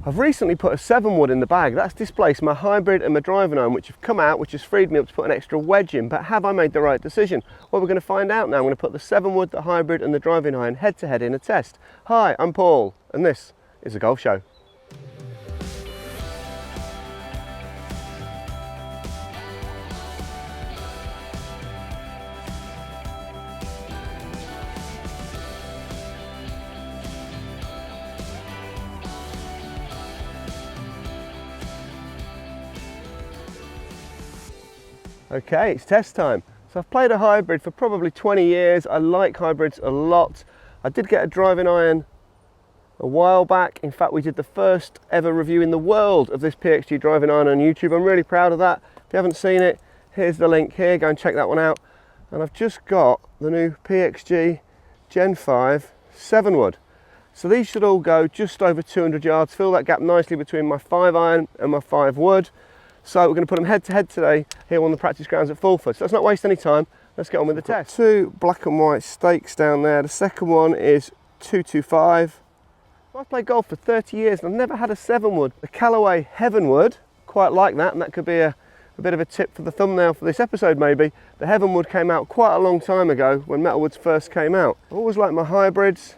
I've recently put a 7 wood in the bag. That's displaced my hybrid and my driving iron, which have come out, which has freed me up to put an extra wedge in. But have I made the right decision? Well, we're going to find out now. I'm going to put the 7 wood, the hybrid and the driving iron head to head in a test. Hi, I'm Paul and this is a golf show. Okay, it's test time. So I've played a hybrid for probably 20 years. I like hybrids a lot. I did get a driving iron a while back. In fact, we did the first ever review in the world of this PXG driving iron on YouTube. I'm really proud of that. If you haven't seen it, here's the link here. Go and check that one out. And I've just got the new PXG Gen 5 7 wood. So these should all go just over 200 yards. Fill that gap nicely between my 5 iron and my 5 wood. So we're going to put them head to head today here on the practice grounds at Fulford. So let's not waste any time. Let's get on with the test. 2 black and white stakes down there. The second one is 225. I've played golf for 30 years and I've never had a 7 wood. The Callaway Heavenwood, quite like that, and that could be a bit of a tip for the thumbnail for this episode maybe. The Heavenwood came out quite a long time ago when metalwoods first came out. I always liked my hybrids,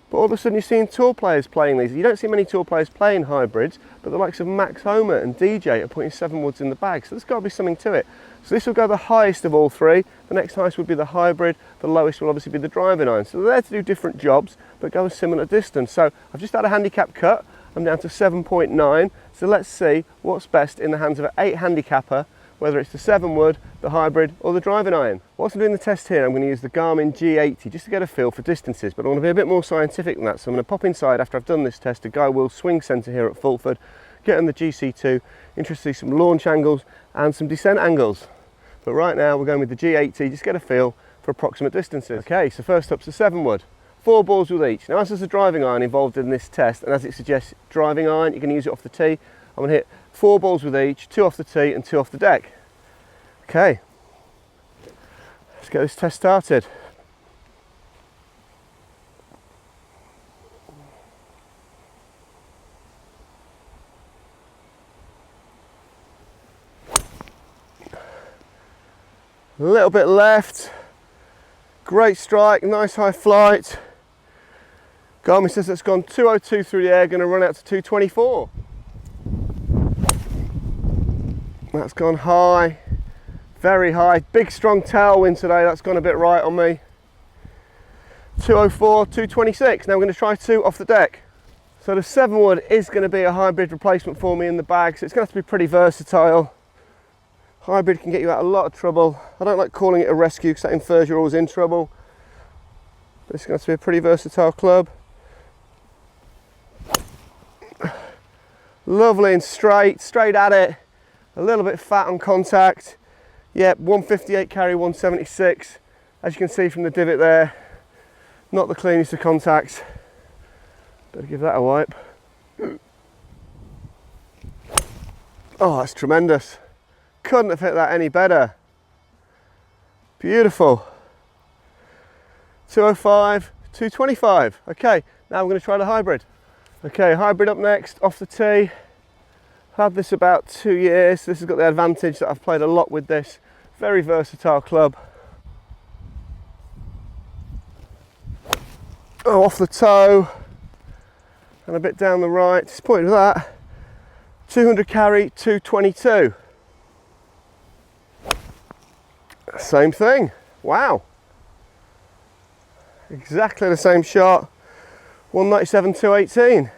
but all of a sudden you're seeing tour players playing these. You don't see many tour players playing hybrids, but the likes of Max Homer and DJ are putting 7 woods in the bag, so there's got to be something to it. So this will go the highest of all 3. The next highest would be the hybrid. The lowest will obviously be the driving iron. So they're there to do different jobs, but go a similar distance. So I've just had a handicap cut. I'm down to 7.9. So let's see what's best in the hands of an 8 handicapper, whether it's the 7 wood, the hybrid or the driving iron. Whilst I'm doing the test here, I'm going to use the Garmin G80 just to get a feel for distances, but I want to be a bit more scientific than that. So I'm going to pop inside after I've done this test to Guy Will's Swing Centre here at Fulford, get on the GC2, interested to see some launch angles and some descent angles. But right now we're going with the G80, just get a feel for approximate distances. Okay, so first up's the 7 wood. 4 balls with each. Now as there's a driving iron involved in this test, and as it suggests driving iron, you can use it off the tee. I'm going to hit 4 balls with each, 2 off the tee and 2 off the deck. Okay, let's get this test started. A little bit left, great strike, nice high flight. Garmin says it's gone 202 through the air, going to run out to 224. That's gone high. Very high, big strong tailwind today, that's gone a bit right on me. 204, 226, now we're going to try 2 off the deck. So the 7 wood is going to be a hybrid replacement for me in the bag, so it's going to have to be pretty versatile. Hybrid can get you out of a lot of trouble. I don't like calling it a rescue because that infers you're always in trouble. But it's going to have to be a pretty versatile club. Lovely and straight at it. A little bit fat on contact. Yep, 158 carry, 176. As you can see from the divot there, not the cleanest of contacts. Better give that a wipe. Oh, that's tremendous. Couldn't have hit that any better. Beautiful. 205, 225. Okay, now we're going to try the hybrid. Okay, hybrid up next, off the tee. I've had this about 2 years. This has got the advantage that I've played a lot with this. Very versatile club. Oh, off the toe and a bit down the right. Disappointed with that. 200 carry, 222. Same thing. Wow. Exactly the same shot. 197, 218.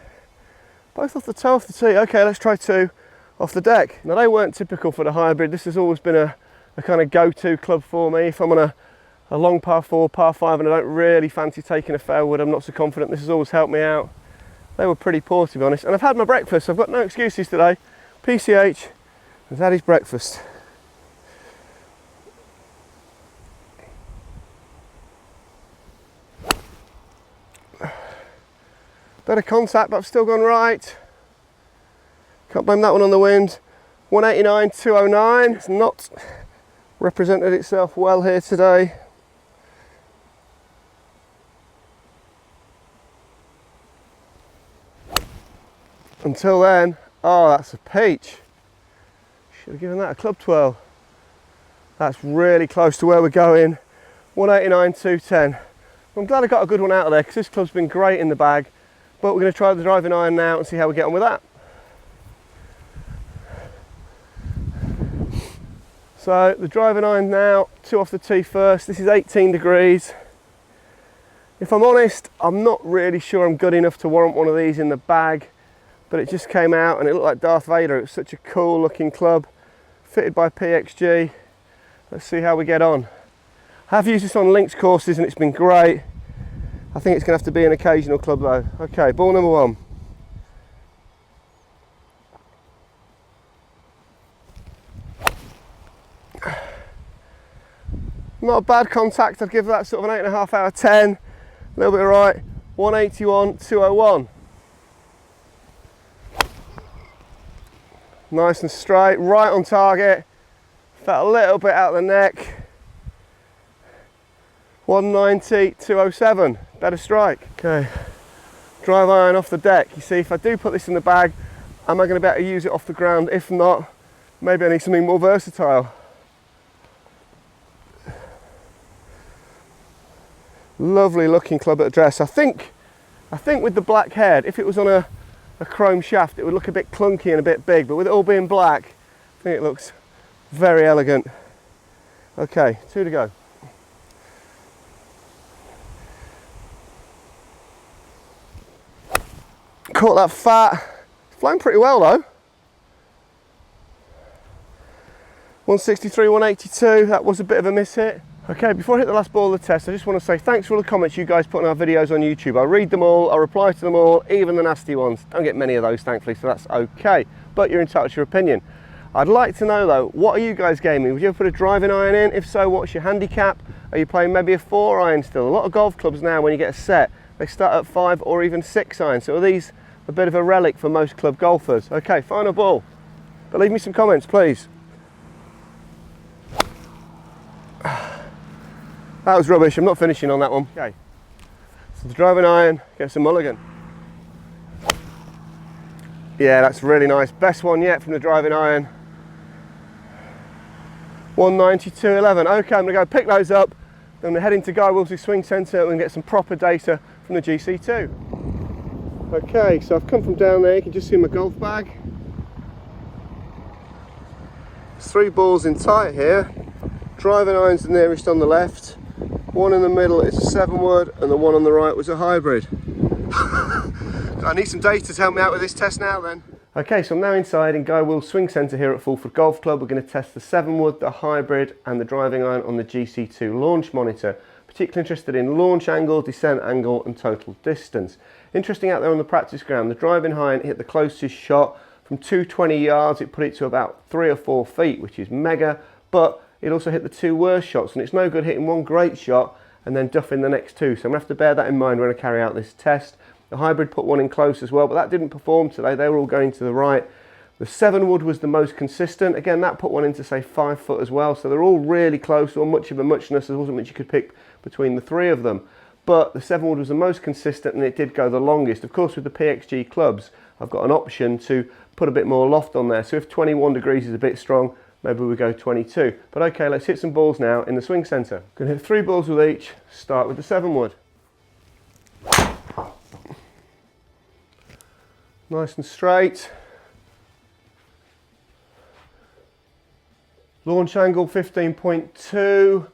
Both off the toe, off the tee. Okay, let's try 2 off the deck. Now they weren't typical for the hybrid. This has always been a kind of go-to club for me. If I'm on a long par 4, par 5 and I don't really fancy taking a fairwood, I'm not so confident. This has always helped me out. They were pretty poor to be honest. And I've had my breakfast, so I've got no excuses today. PCH has had his breakfast. Better contact, but I've still gone right. Can't blame that one on the wind. 189, 209. It's not represented itself well here today. Until then, oh, that's a peach. Should have given that a club twirl. That's really close to where we're going. 189, 210. I'm glad I got a good one out of there because this club's been great in the bag, but we're going to try the driving iron now and see how we get on with that. So the driving iron now, 2 off the tee first. This is 18 degrees. If I'm honest, I'm not really sure I'm good enough to warrant one of these in the bag, but it just came out and it looked like Darth Vader. It was such a cool looking club, fitted by PXG. Let's see how we get on. I have used this on links courses and it's been great. I think it's going to have to be an occasional club though. Okay, ball number 1. Not a bad contact, I'd give that sort of an 8.5 out of 10. A little bit right, 181, 201. Nice and straight, right on target. Felt a little bit out of the neck. 190, 207, better strike. Okay, drive iron off the deck. You see, if I do put this in the bag, am I going to be able to use it off the ground? If not, maybe I need something more versatile. Lovely looking club at address. I think with the black head, if it was on a chrome shaft, it would look a bit clunky and a bit big, but with it all being black, I think it looks very elegant. Okay, 2 to go. Caught that fat. Flown pretty well though. 163, 182, that was a bit of a miss hit. Okay, before I hit the last ball of the test, I just want to say thanks for all the comments you guys put on our videos on YouTube. I read them all, I reply to them all, even the nasty ones. Don't get many of those, thankfully, so that's okay. But you're entitled to your opinion. I'd like to know though, what are you guys gaming? Would you ever put a driving iron in? If so, what's your handicap? Are you playing maybe a 4 iron still? A lot of golf clubs now, when you get a set, they start at 5 or even 6 iron. So are these a bit of a relic for most club golfers? Okay, final ball. But leave me some comments, please. That was rubbish, I'm not finishing on that one. Okay, so the driving iron, get some mulligan. Yeah, that's really nice. Best one yet from the driving iron. 192.11. Okay, I'm going to go pick those up. Then I'm going to head into Guy Wilsey's Swing Centre and get some proper data from the GC2. Okay, so I've come from down there, you can just see my golf bag. There's 3 balls in tight here. Driving iron's the nearest on the left. One in the middle is a 7-wood and the one on the right was a hybrid. I need some data to help me out with this test now then. Okay, so I'm now inside in Guy Wilsey's Swing Centre here at Fulford Golf Club. We're going to test the 7-wood, the hybrid and the driving iron on the GC2 launch monitor. Particularly interested in launch angle, descent angle and total distance. Interesting out there on the practice ground, the driving iron hit the closest shot from 220 yards, it put it to about 3 or 4 feet, which is mega, but it also hit the 2 worst shots, and it's no good hitting one great shot and then duffing the next 2. So I'm going to have to bear that in mind when I carry out this test. The hybrid put one in close as well, but that didn't perform today. They were all going to the right. The 7-wood was the most consistent. Again, that put one into say 5 foot as well. So they're all really close, or much of a muchness. There wasn't much you could pick between the 3 of them. But the 7-wood was the most consistent and it did go the longest. Of course, with the PXG clubs, I've got an option to put a bit more loft on there. So if 21 degrees is a bit strong, maybe we go 22. But okay, let's hit some balls now in the swing centre. Going to hit 3 balls with each, start with the 7-wood. Nice and straight. Launch angle 15.2.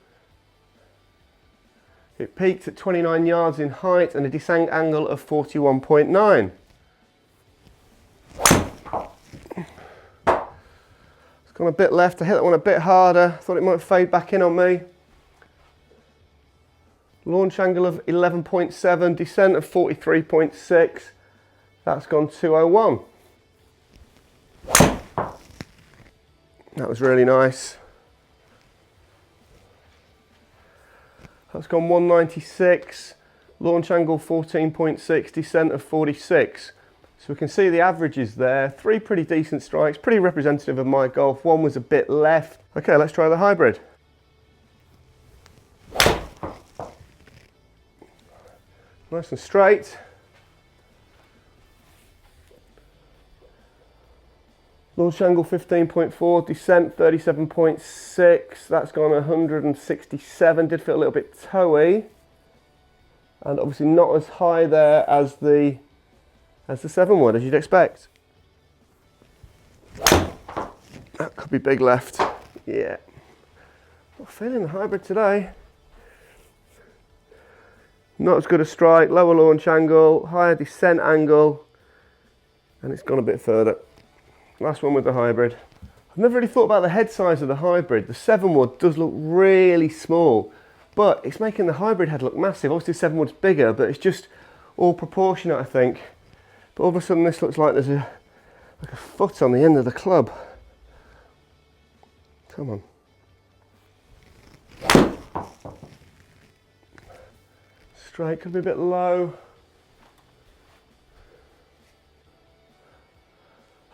It peaked at 29 yards in height and a descent angle of 41.9. Gone a bit left, I hit that one a bit harder, thought it might fade back in on me. Launch angle of 11.7, descent of 43.6, that's gone 201. That was really nice. That's gone 196, launch angle 14.6, descent of 46. So we can see the averages there, 3 pretty decent strikes, pretty representative of my golf. 1 was a bit left. Okay, let's try the hybrid. Nice and straight. Launch angle 15.4, descent 37.6, that's gone 167, did feel a little bit toey. And obviously not as high there as the 7 would, as you'd expect. That could be big left. Yeah. Not feeling the hybrid today. Not as good a strike, lower launch angle, higher descent angle, and it's gone a bit further. Last one with the hybrid. I've never really thought about the head size of the hybrid. The 7 wood does look really small, but it's making the hybrid head look massive. Obviously the 7 wood's bigger, but it's just all proportionate, I think. But all of a sudden this looks like there's like a foot on the end of the club. Come on. Straight, could be a bit low.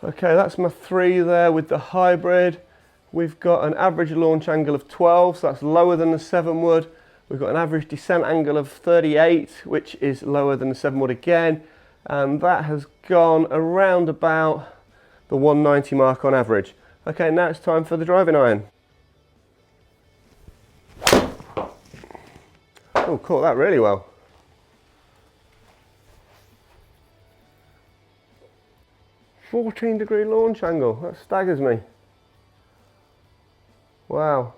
Okay, that's my 3 there with the hybrid. We've got an average launch angle of 12, so that's lower than the 7 wood. We've got an average descent angle of 38, which is lower than the 7 wood again. And that has gone around about the 190 mark on average. Okay, now it's time for the driving iron. Oh, caught that really well. "14-degree launch angle," that staggers me. Wow.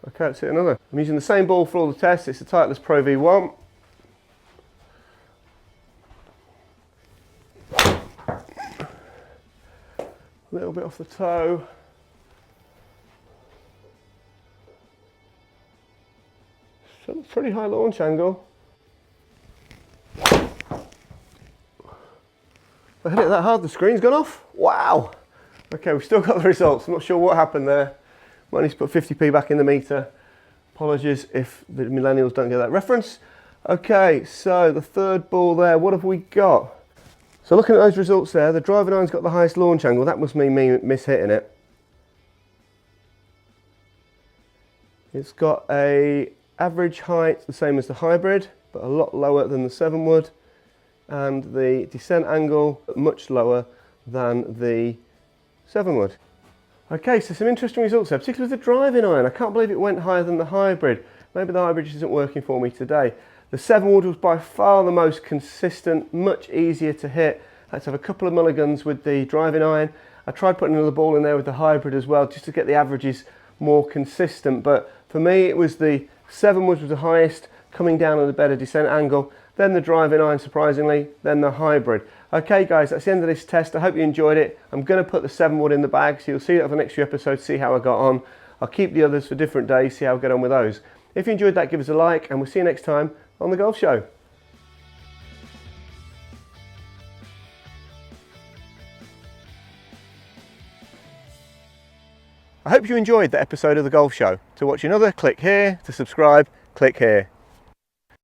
Okay, let's hit another. I'm using the same ball for all the tests. It's the Titleist Pro V1. A little bit off the toe. Still a pretty high launch angle. I hit it that hard, the screen's gone off. Wow. Okay, we've still got the results. I'm not sure what happened there. Might need to put 50p back in the meter. Apologies if the millennials don't get that reference. Okay, so the third ball there, what have we got? So looking at those results there, the driving iron's got the highest launch angle. That must mean me miss-hitting it. It's got a average height the same as the hybrid, but a lot lower than the 7 wood. And the descent angle much lower than the 7 wood. Okay, so some interesting results there, particularly with the driving iron. I can't believe it went higher than the hybrid. Maybe the hybrid just isn't working for me today. The 7 wood was by far the most consistent, much easier to hit. I had to have a couple of mulligans with the driving iron. I tried putting another ball in there with the hybrid as well, just to get the averages more consistent. But for me, it was the 7 wood was the highest, coming down at a better descent angle. Then the driving iron, surprisingly, then the hybrid. Okay guys, that's the end of this test. I hope you enjoyed it. I'm going to put the 7 wood in the bag, so you'll see that over the next few episodes, see how I got on. I'll keep the others for different days, see how I get on with those. If you enjoyed that, give us a like, and we'll see you next time on The Golf Show. I hope you enjoyed that episode of The Golf Show. To watch another, click here. To subscribe, click here.